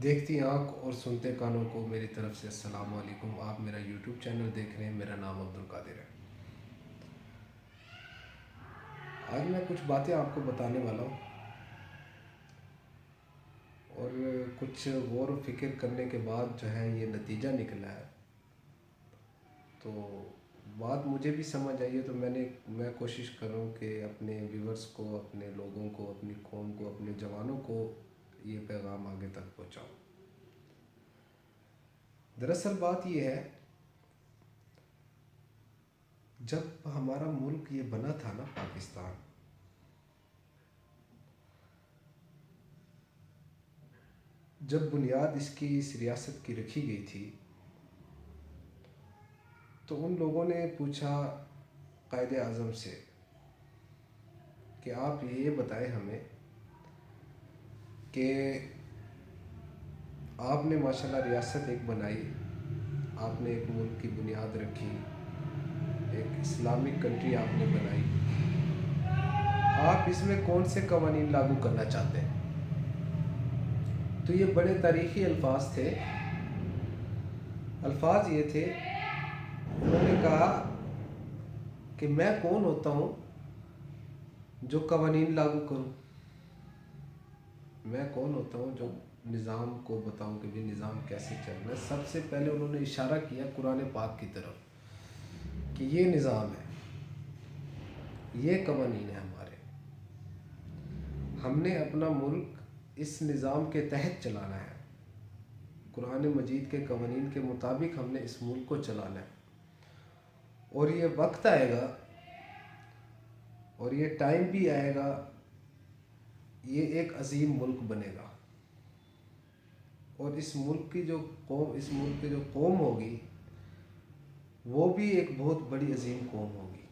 دیکھتی آنکھ اور سنتے کانوں کو میری طرف سے السلام علیکم۔ آپ میرا یوٹیوب چینل دیکھ رہے ہیں، میرا نام عبد القادر ہے۔ آج میں کچھ باتیں آپ کو بتانے والا ہوں اور کچھ غور و فکر کرنے کے بعد جو ہے یہ نتیجہ نکلا ہے، تو بات مجھے بھی سمجھ آئی ہے، تو میں کوشش کر رہا ہوں کہ اپنے ویورز کو، اپنے لوگوں کو، اپنی قوم کو، اپنے جوانوں کو یہ پیغام آگے تک پہنچاؤں۔ دراصل بات یہ ہے، جب ہمارا ملک یہ بنا تھا نا پاکستان، جب بنیاد اس ریاست کی رکھی گئی تھی، تو ان لوگوں نے پوچھا قائد اعظم سے کہ آپ یہ بتائیں ہمیں کہ آپ نے ماشاءاللہ ریاست ایک بنائی، آپ نے ایک ملک کی بنیاد رکھی، ایک اسلامک کنٹری آپ نے بنائی، آپ اس میں کون سے قوانین لاگو کرنا چاہتے ہیں؟ تو یہ بڑے تاریخی الفاظ تھے۔ الفاظ یہ تھے، انہوں نے کہا کہ میں کون ہوتا ہوں جو قوانین لاگو کروں، میں کون ہوتا ہوں جو نظام کو بتاؤں کہ بھی نظام کیسے چلنا ہے۔ سب سے پہلے انہوں نے اشارہ کیا قرآن پاک کی طرف کہ یہ نظام ہے، یہ قوانین ہے ہمارے، ہم نے اپنا ملک اس نظام کے تحت چلانا ہے، قرآن مجید کے قوانین کے مطابق ہم نے اس ملک کو چلانا ہے، اور یہ وقت آئے گا اور یہ ٹائم بھی آئے گا، یہ ایک عظیم ملک بنے گا، اور اس ملک کی جو قوم ہوگی وہ بھی ایک بہت بڑی عظیم قوم ہوگی،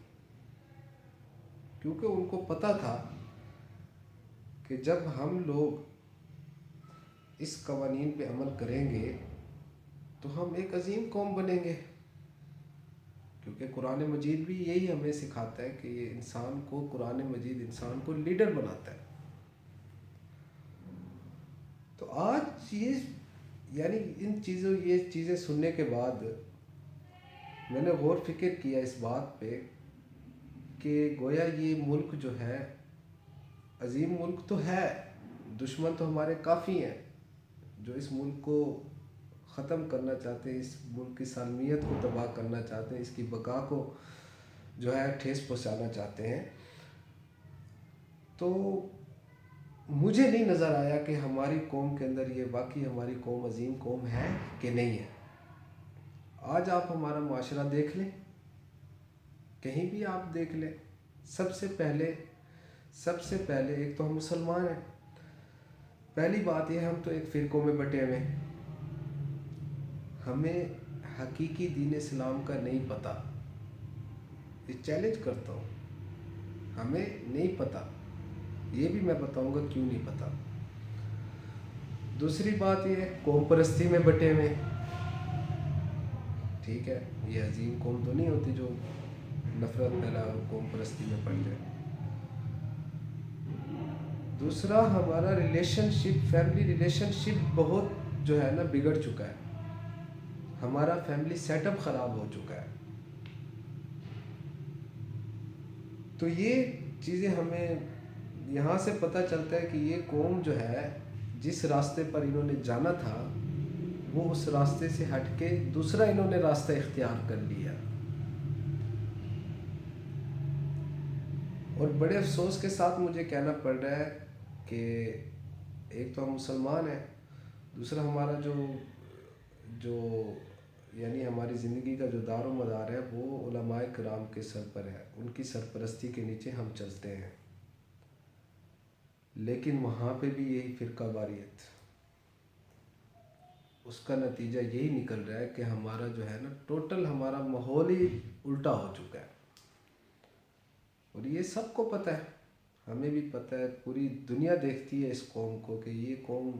کیونکہ ان کو پتہ تھا کہ جب ہم لوگ اس قوانین پہ عمل کریں گے تو ہم ایک عظیم قوم بنیں گے، کیونکہ قرآن مجید بھی یہی ہمیں سکھاتا ہے کہ یہ قرآن مجید انسان کو لیڈر بناتا ہے۔ تو آج یعنی یہ چیزیں سننے کے بعد میں نے غور فکر کیا اس بات پہ کہ گویا یہ ملک جو ہے عظیم ملک تو ہے، دشمن تو ہمارے کافی ہیں جو اس ملک کو ختم کرنا چاہتے ہیں، اس ملک کی سالمیت کو تباہ کرنا چاہتے ہیں، اس کی بقا کو جو ہے ٹھیس پہنچانا چاہتے ہیں۔ تو مجھے نہیں نظر آیا کہ ہماری قوم کے اندر یہ واقعی ہماری قوم عظیم قوم ہے کہ نہیں ہے۔ آج آپ ہمارا معاشرہ دیکھ لیں، کہیں بھی آپ دیکھ لیں، سب سے پہلے ایک تو ہم مسلمان ہیں۔ پہلی بات یہ، ہم تو ایک فرقوں میں بٹے ہوئے ہیں، ہمیں حقیقی دین اسلام کا نہیں پتہ، یہ چیلنج کرتا ہوں، ہمیں نہیں پتہ، یہ بھی میں بتاؤں گا کیوں نہیں پتہ۔ دوسری بات یہ ہے، قوم پرستی میں بٹے ہوئے ہیں۔ ٹھیک ہے، یہ عظیم قوم تو نہیں ہوتی جو نفرت پھیلا اور قوم پرستی میں پڑ جائے۔ دوسرا، ہمارا فیملی ریلیشن شپ بہت جو ہے نا بگڑ چکا ہے، ہمارا فیملی سیٹ اپ خراب ہو چکا ہے۔ تو یہ چیزیں ہمیں یہاں سے پتہ چلتا ہے کہ یہ قوم جو ہے جس راستے پر انہوں نے جانا تھا وہ اس راستے سے ہٹ کے دوسرا انہوں نے راستہ اختیار کر لیا، اور بڑے افسوس کے ساتھ مجھے کہنا پڑ رہا ہے کہ ایک تو ہم مسلمان ہیں، دوسرا ہمارا جو یعنی ہماری زندگی کا جو دار و مدار ہے وہ علماء کرام کے سر پر ہے، ان کی سرپرستی کے نیچے ہم چلتے ہیں، لیکن وہاں پہ بھی یہی فرقہ واریت، اس کا نتیجہ یہی نکل رہا ہے کہ ہمارا جو ہے نا ٹوٹل ہمارا ماحول ہی الٹا ہو چکا ہے، اور یہ سب کو پتہ ہے، ہمیں بھی پتہ ہے، پوری دنیا دیکھتی ہے اس قوم کو کہ یہ قوم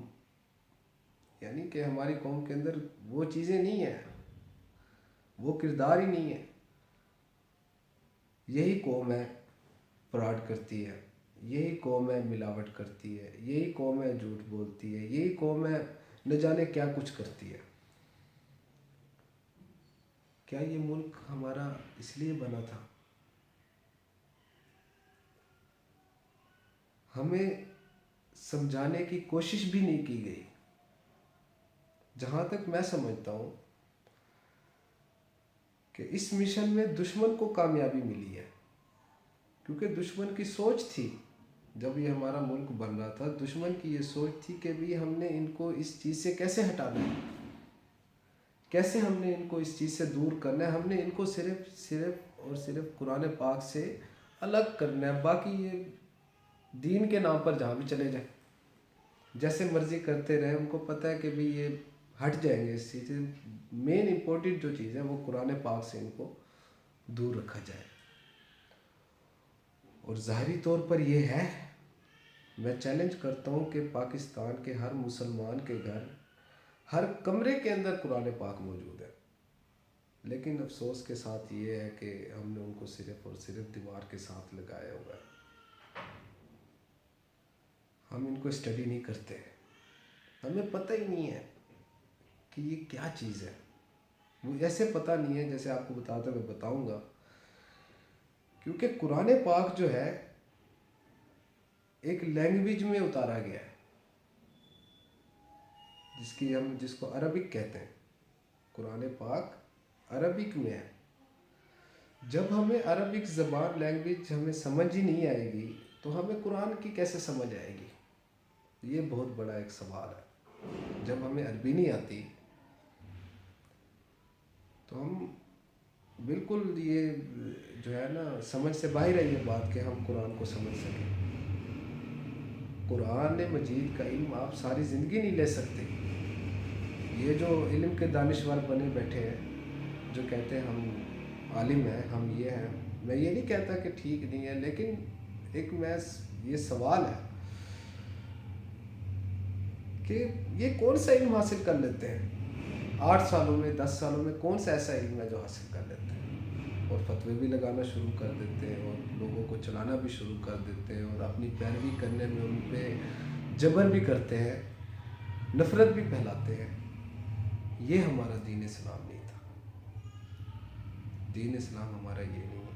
یعنی کہ ہماری قوم کے اندر وہ چیزیں نہیں ہیں، وہ کردار ہی نہیں ہے۔ یہی قوم ہے فراڈ کرتی ہے، یہی قوم ہے ملاوٹ کرتی ہے، یہی قوم ہے جھوٹ بولتی ہے، یہی قوم ہے نہ جانے کیا کچھ کرتی ہے. کیا یہ ملک ہمارا اس لیے بنا تھا؟ ہمیں سمجھانے کی کوشش بھی نہیں کی گئی. جہاں تک میں سمجھتا ہوں کہ اس مشن میں دشمن کو کامیابی ملی ہے، کیونکہ دشمن کی سوچ تھی جب یہ ہمارا ملک بن رہا تھا، دشمن کی یہ سوچ تھی کہ بھی ہم نے ان کو اس چیز سے کیسے ہٹانا ہے، کیسے ہم نے ان کو اس چیز سے دور کرنا ہے. ہم نے ان کو صرف اور صرف قرآن پاک سے الگ کرنا ہے. باقی یہ دین کے نام پر جہاں بھی چلے جائیں، جیسے مرضی کرتے رہے، ان کو پتہ ہے کہ بھی یہ ہٹ جائیں گے اس چیز سے. مین امپورٹنٹ جو چیز ہے وہ قرآن پاک سے ان کو دور رکھا جائے. اور ظاہری طور پر یہ ہے، میں چیلنج کرتا ہوں کہ پاکستان کے ہر مسلمان کے گھر، ہر کمرے کے اندر قرآن پاک موجود ہے. لیکن افسوس کے ساتھ یہ ہے کہ ہم نے ان کو صرف اور صرف دیوار کے ساتھ لگایا ہوا ہے. ہم ان کو اسٹڈی نہیں کرتے، ہمیں پتہ ہی نہیں ہے کہ یہ کیا چیز ہے. وہ ایسے پتہ نہیں ہے جیسے آپ کو بتاتا میں بتاؤں گا، کیونکہ قرآن پاک جو ہے ایک لینگویج میں اتارا گیا ہے جس کو عربک کہتے ہیں. قرآن پاک عربک میں ہے. جب ہمیں عربک زبان لینگویج ہمیں سمجھ ہی نہیں آئے گی تو ہمیں قرآن کی کیسے سمجھ آئے گی؟ یہ بہت بڑا ایک سوال ہے. جب ہمیں عربی نہیں آتی تو ہم بالکل یہ جو ہے نا سمجھ سے باہر ہے یہ بات کہ ہم قرآن کو سمجھ سکیں. قرآن مجید کا علم آپ ساری زندگی نہیں لے سکتے. یہ جو علم کے دانشور بنے بیٹھے ہیں جو کہتے ہیں ہم عالم ہیں، ہم یہ ہیں، میں یہ نہیں کہتا کہ ٹھیک نہیں ہے، لیکن ایک یہ سوال ہے کہ یہ کون سا علم حاصل کر لیتے ہیں 8 سالوں میں، 10 سالوں میں؟ کون سا ایسا علم ہے جو حاصل کر لیتے ہیں اور فتوے بھی لگانا شروع کر دیتے ہیں اور لوگوں کو چلانا بھی شروع کر دیتے ہیں اور اپنی پیروی کرنے میں ان پہ جبر بھی کرتے ہیں، نفرت بھی پھیلاتے ہیں. یہ ہمارا دین اسلام نہیں تھا. دین اسلام ہمارا یہ نہیں ہے.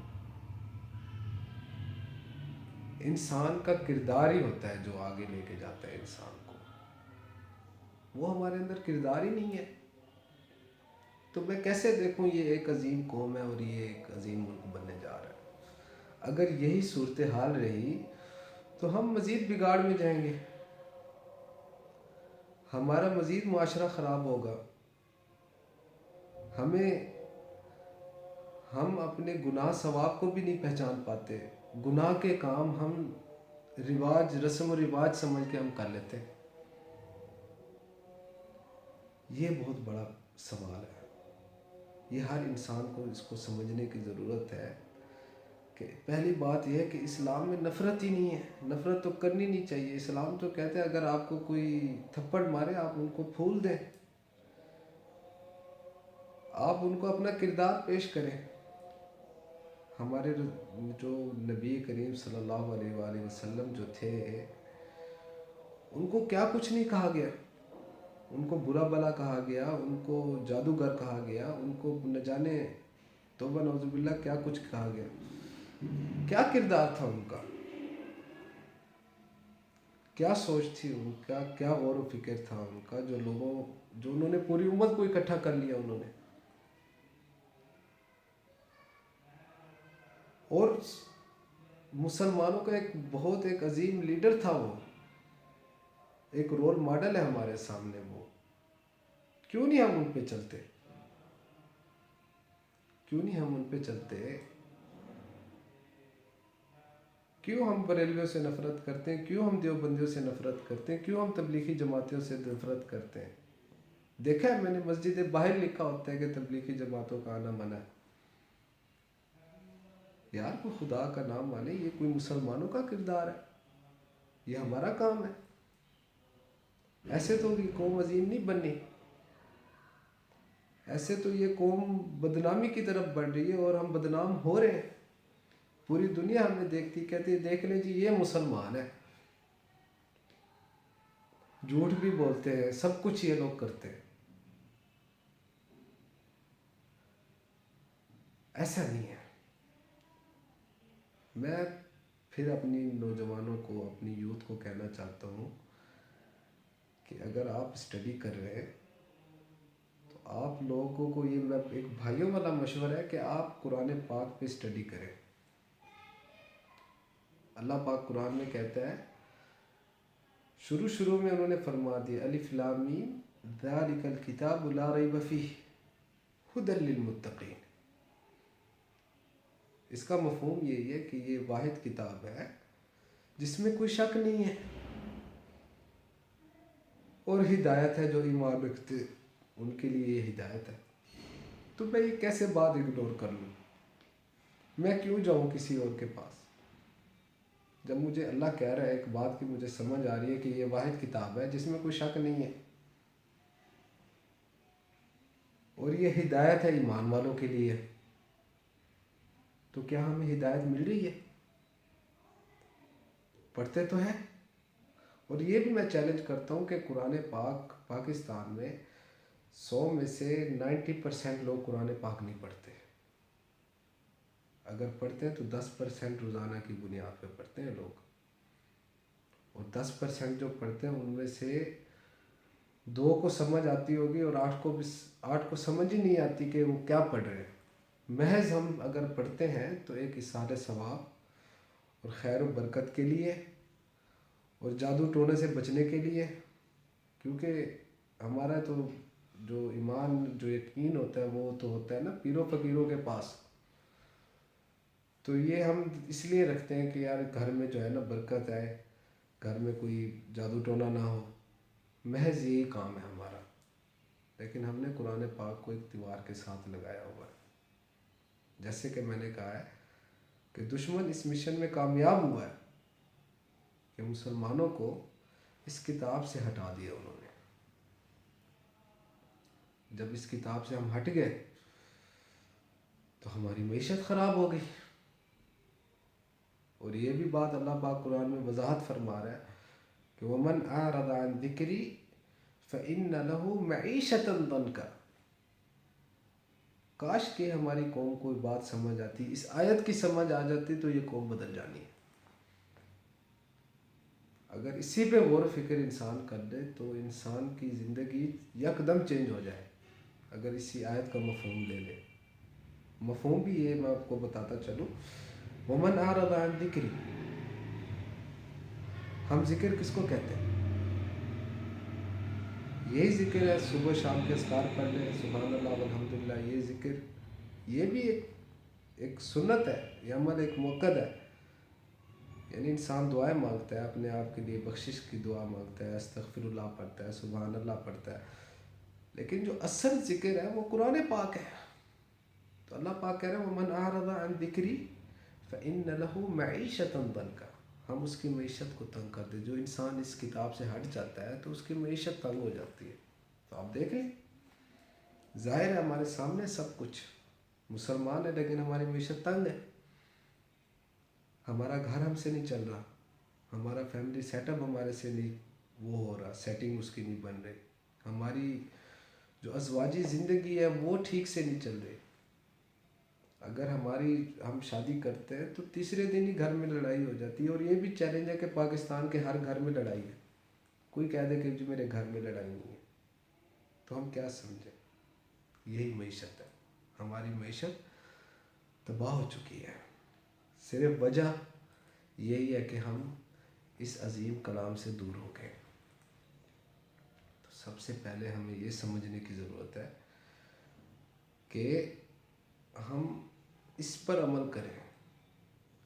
انسان کا کردار ہی ہوتا ہے جو آگے لے کے جاتا ہے انسان کو. وہ ہمارے اندر کردار ہی نہیں ہے تو میں کیسے دیکھوں یہ ایک عظیم قوم ہے اور یہ ایک عظیم ملک بننے جا رہا ہے. اگر یہی صورتحال رہی تو ہم مزید بگاڑ میں جائیں گے، ہمارا مزید معاشرہ خراب ہوگا. ہم اپنے گناہ ثواب کو بھی نہیں پہچان پاتے. گناہ کے کام ہم رسم و رواج سمجھ کے ہم کر لیتے ہیں. یہ بہت بڑا سوال ہے. یہ ہر انسان کو اس کو سمجھنے کی ضرورت ہے کہ پہلی بات یہ ہے کہ اسلام میں نفرت ہی نہیں ہے. نفرت تو کرنی نہیں چاہیے. اسلام تو کہتے ہیں اگر آپ کو کوئی تھپڑ مارے آپ ان کو پھول دیں، آپ ان کو اپنا کردار پیش کریں. ہمارے جو نبی کریم صلی اللہ علیہ وآلہ وسلم جو تھے ان کو کیا کچھ نہیں کہا گیا. ان کو برا بلا کہا گیا، ان کو جادوگر کہا گیا، ان کو نہ جانے توبہ نعوذ باللہ کیا کچھ کہا گیا. کیا کردار تھا ان کا، کیا سوچ تھی ان کا، کیا غور و فکر تھا ان کا، جو انہوں نے پوری امت کو اکٹھا کر لیا انہوں نے. اور مسلمانوں کا ایک عظیم لیڈر تھا. وہ ایک رول ماڈل ہے ہمارے سامنے. وہ کیوں نہیں ہم ان پہ چلتے؟ کیوں نہیں ہم ان پہ چلتے؟ کیوں ہم بریلویوں سے نفرت کرتے ہیں؟ کیوں ہم دیوبندیوں سے نفرت کرتے ہیں؟ کیوں ہم تبلیغی جماعتوں سے نفرت کرتے ہیں؟ دیکھا ہے میں نے مسجد باہر لکھا ہوتا ہے کہ تبلیغی جماعتوں کا آنا منع ہے. یار کوئی خدا کا نام مانے. یہ کوئی مسلمانوں کا کردار ہے؟ یہ ہمارا کام ہے. ایسے تو یہ قوم عظیم نہیں بننی. ایسے تو یہ قوم بدنامی کی طرف بڑھ رہی ہے اور ہم بدنام ہو رہے ہیں. پوری دنیا ہمیں دیکھتی کہتی ہے دیکھ لیں جی یہ مسلمان ہے. جھوٹ بھی بولتے ہیں، سب کچھ یہ لوگ کرتے ہیں. ایسا نہیں ہے. میں پھر اپنی نوجوانوں کو، اپنی یوتھ کو کہنا چاہتا ہوں کہ اگر آپ اسٹڈی کر رہے ہیں تو آپ لوگوں کو یہ ایک بھائیوں والا مشورہ ہے کہ آپ قرآن پاک پہ اسٹڈی کریں. اللہ پاک قرآن میں کہتا ہے، شروع میں انہوں نے فرما دیا الف لام میم ذالک الکتاب لا ریب فیہ ھدی للمتقین. اس کا مفہوم یہی ہے کہ یہ واحد کتاب ہے جس میں کوئی شک نہیں ہے، اور ہدایت ہے جو ایمان رکھتے ان کے لیے یہ ہدایت ہے. تو میں یہ کیسے بات اگنور کر لوں؟ میں کیوں جاؤں کسی اور کے پاس جب مجھے اللہ کہہ رہا ہے ایک بات کی مجھے سمجھ آ رہی ہے کہ یہ واحد کتاب ہے جس میں کوئی شک نہیں ہے، اور یہ ہدایت ہے ایمان والوں کے لیے. تو کیا ہمیں ہدایت مل رہی ہے؟ پڑھتے تو ہیں. اور یہ بھی میں چیلنج کرتا ہوں کہ قرآن پاک پاکستان میں 100 میں سے 90% لوگ قرآن پاک نہیں پڑھتے. اگر پڑھتے ہیں تو 10% روزانہ کی بنیاد پہ پڑھتے ہیں لوگ، اور 10% جو پڑھتے ہیں ان میں سے 2 کو سمجھ آتی ہوگی اور 8 کو سمجھ ہی نہیں آتی کہ وہ کیا پڑھ رہے ہیں. محض ہم اگر پڑھتے ہیں تو ایک اثار ثواب اور خیر و برکت کے لیے اور جادو ٹونے سے بچنے کے لیے. کیونکہ ہمارا تو جو ایمان جو یقین ہوتا ہے وہ تو ہوتا ہے نا پیروں فقیروں کے پاس. تو یہ ہم اس لیے رکھتے ہیں کہ یار گھر میں جو ہے نا برکت ہے، گھر میں کوئی جادو ٹونا نہ ہو. محض یہی کام ہے ہمارا. لیکن ہم نے قرآن پاک کو ایک دیوار کے ساتھ لگایا ہوا ہے. جیسے کہ میں نے کہا ہے کہ دشمن اس مشن میں کامیاب ہوا ہے کہ مسلمانوں کو اس کتاب سے ہٹا دیا انہوں نے. جب اس کتاب سے ہم ہٹ گئے تو ہماری معیشت خراب ہو گئی. اور یہ بھی بات اللہ پاک قرآن میں وضاحت فرما رہا ہے کہ وَمَنْ أَعْرَضَ عَنْ ذِكْرِي فَإِنَّ لَهُ مَعِيشَةً ضَنْكَ. کاش کہ ہماری قوم کو بات سمجھ آتی، اس آیت کی سمجھ آ جاتی تو یہ قوم بدل جانی ہے. اگر اسی پہ غور و فکر انسان کر لے تو انسان کی زندگی یکدم چینج ہو جائے. اگر اسی آیت کا مفہوم لے لے، مفہوم بھی یہ میں آپ کو بتاتا چلوں. وَمَنْ أَعْرَضَ عَنْ ذِكْرِي، ہم ذکر کس کو کہتے ہیں؟ یہی ذکر ہے صبح شام کے اذکار پڑھ لیں، سبحان اللہ والحمدللہ. یہ ذکر یہ بھی ایک سنت ہے، یہ عمل ایک موقد ہے. یعنی انسان دعائیں مانگتا ہے، اپنے آپ کے لیے بخشش کی دعا مانگتا ہے، استغفر اللہ پڑھتا ہے، سبحان اللہ پڑھتا ہے. لیکن جو اصل ذکر ہے وہ قرآن پاک ہے. تو اللہ پاک کہہ رہے ہیں وَمَنْ أَعْرَضَ عَنْ ذِكْرِي فَإِنَّ لَهُ مَعِيشَةً ضَنْكَ. ہم اس کی معیشت کو تنگ کر دیں. جو انسان اس کتاب سے ہٹ جاتا ہے تو اس کی معیشت تنگ ہو جاتی ہے. تو آپ دیکھیں، ظاہر ہے ہمارے سامنے سب کچھ، مسلمان ہے لیکن ہماری معیشت تنگ ہے. ہمارا گھر ہم سے نہیں چل رہا، ہمارا فیملی سیٹ اپ ہمارے سے نہیں وہ ہو رہا، سیٹنگ اس کی نہیں بن رہی. ہماری جو ازواجی زندگی ہے وہ ٹھیک سے نہیں چل رہی. اگر ہم شادی کرتے ہیں تو تیسرے دن ہی گھر میں لڑائی ہو جاتی ہے. اور یہ بھی چیلنج ہے کہ پاکستان کے ہر گھر میں لڑائی ہے. کوئی کہہ دے کہ جی میرے گھر میں لڑائی نہیں ہے تو ہم کیا سمجھیں؟ یہی معیشت ہے. ہماری معیشت تباہ ہو چکی ہے. صرف وجہ یہی ہے کہ ہم اس عظیم کلام سے دور ہو گئے. تو سب سے پہلے ہمیں یہ سمجھنے کی ضرورت ہے کہ ہم اس پر عمل کریں،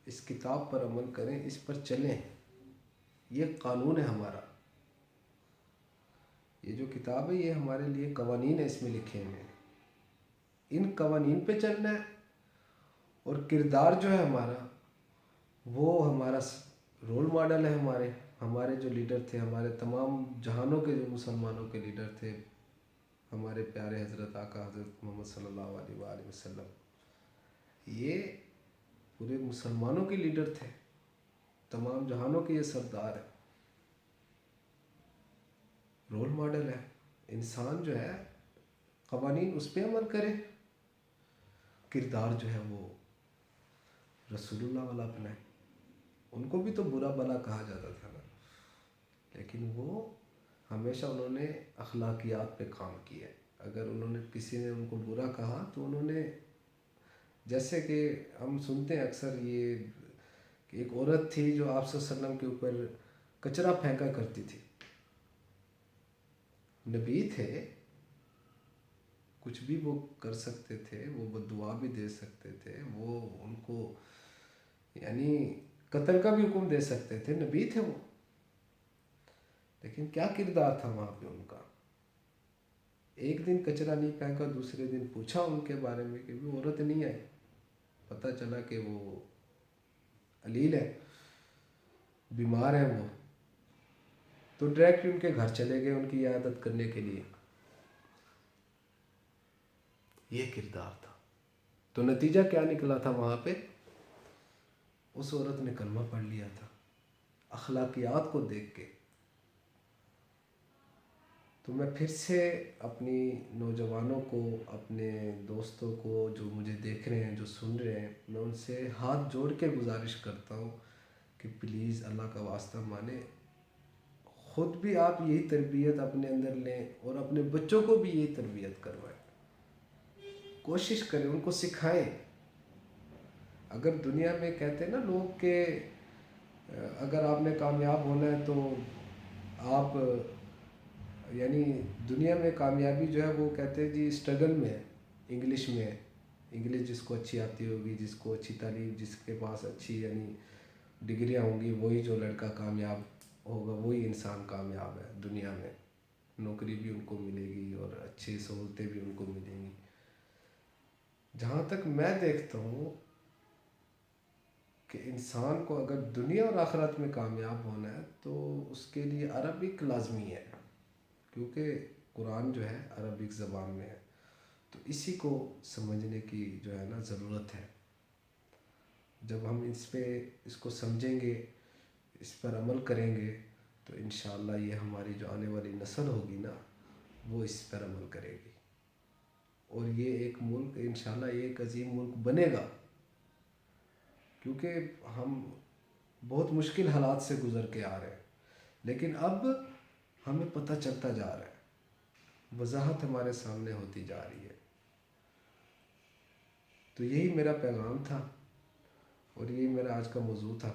اس کتاب پر عمل کریں، اس پر چلیں. یہ قانون ہے ہمارا. یہ جو کتاب ہے یہ ہمارے لیے قوانین ہے اس میں لکھے ہوئے ہیں. ان قوانین پہ چلنا ہے. اور کردار جو ہے ہمارا وہ ہمارا رول ماڈل ہے. ہمارے جو لیڈر تھے، ہمارے تمام جہانوں کے جو مسلمانوں کے لیڈر تھے، ہمارے پیارے حضرت آقا حضرت محمد صلی اللہ علیہ وآلہ وسلم، یہ پورے مسلمانوں کے لیڈر تھے، تمام جہانوں کے یہ سردار ہیں. رول ماڈل ہے. انسان جو ہے قوانین اس پہ عمل کرے, کردار جو ہے وہ رسول اللہ والا اپنائے. ان کو بھی تو برا بلا کہا جاتا تھا نا, لیکن وہ ہمیشہ انہوں نے اخلاقیات پہ کام کیا. اگر انہوں نے کسی نے ان کو برا کہا تو انہوں نے, جیسے کہ ہم سنتے ہیں اکثر یہ کہ ایک عورت تھی جو آپ صلی اللہ علیہ وسلم کے اوپر کچرا پھینکا کرتی تھی. نبی تھے, کچھ بھی وہ کر سکتے تھے, وہ بددعا بھی دے سکتے تھے, وہ ان کو یعنی قتل کا بھی حکم دے سکتے تھے, نبی تھے وہ. لیکن کیا کردار تھا وہاں پہ ان کا. ایک دن کچرا نہیں پھینکا, دوسرے دن پوچھا ان کے بارے میں کہ وہ عورت نہیں آئی, پتہ چلا کہ وہ علیل ہے, بیمار ہے وہ, تو ڈائریکٹ ان کے گھر چلے گئے ان کی عیادت کرنے کے لیے. یہ کردار تھا. تو نتیجہ کیا نکلا تھا وہاں پہ, اس عورت نے کلمہ پڑھ لیا تھا اخلاقیات کو دیکھ کے. تو میں پھر سے اپنی نوجوانوں کو, اپنے دوستوں کو جو مجھے دیکھ رہے ہیں, جو سن رہے ہیں, میں ان سے ہاتھ جوڑ کے گزارش کرتا ہوں کہ پلیز اللہ کا واسطہ مانے, خود بھی آپ یہی تربیت اپنے اندر لیں اور اپنے بچوں کو بھی یہی تربیت کروائیں. کوشش کریں, ان کو سکھائیں. اگر دنیا میں کہتے ہیں نا لوگ کہ اگر آپ نے کامیاب ہونا ہے تو آپ یعنی دنیا میں کامیابی جو ہے وہ کہتے ہیں جی اسٹرگل میں ہے, انگلش میں ہے. انگلش جس کو اچھی آتی ہوگی, جس کو اچھی تعلیم, جس کے پاس اچھی یعنی ڈگریاں ہوں گی, وہی جو لڑکا کامیاب ہوگا, وہی انسان کامیاب ہے دنیا میں. نوکری بھی ان کو ملے گی اور اچھی سہولتیں بھی ان کو ملیں گی. جہاں تک میں دیکھتا ہوں کہ انسان کو اگر دنیا اور آخرت میں کامیاب ہونا ہے تو اس کے لیے عربک لازمی ہے, کیونکہ قرآن جو ہے عربک زبان میں ہے. تو اسی کو سمجھنے کی جو ہے نا ضرورت ہے. جب ہم اس کو سمجھیں گے, اس پر عمل کریں گے, تو انشاءاللہ یہ ہماری جو آنے والی نسل ہوگی نا, وہ اس پر عمل کرے گی, اور یہ ایک ملک انشاءاللہ یہ ایک عظیم ملک بنے گا. کیونکہ ہم بہت مشکل حالات سے گزر کے آ رہے ہیں, لیکن اب ہمیں پتہ چلتا جا رہا ہے, وضاحت ہمارے سامنے ہوتی جا رہی ہے. تو یہی میرا پیغام تھا اور یہی میرا آج کا موضوع تھا.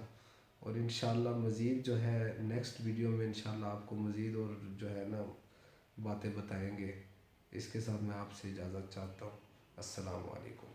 اور انشاءاللہ مزید جو ہے نیکسٹ ویڈیو میں انشاءاللہ آپ کو مزید اور جو ہے نا باتیں بتائیں گے. اس کے ساتھ میں آپ سے اجازت چاہتا ہوں. السلام علیکم.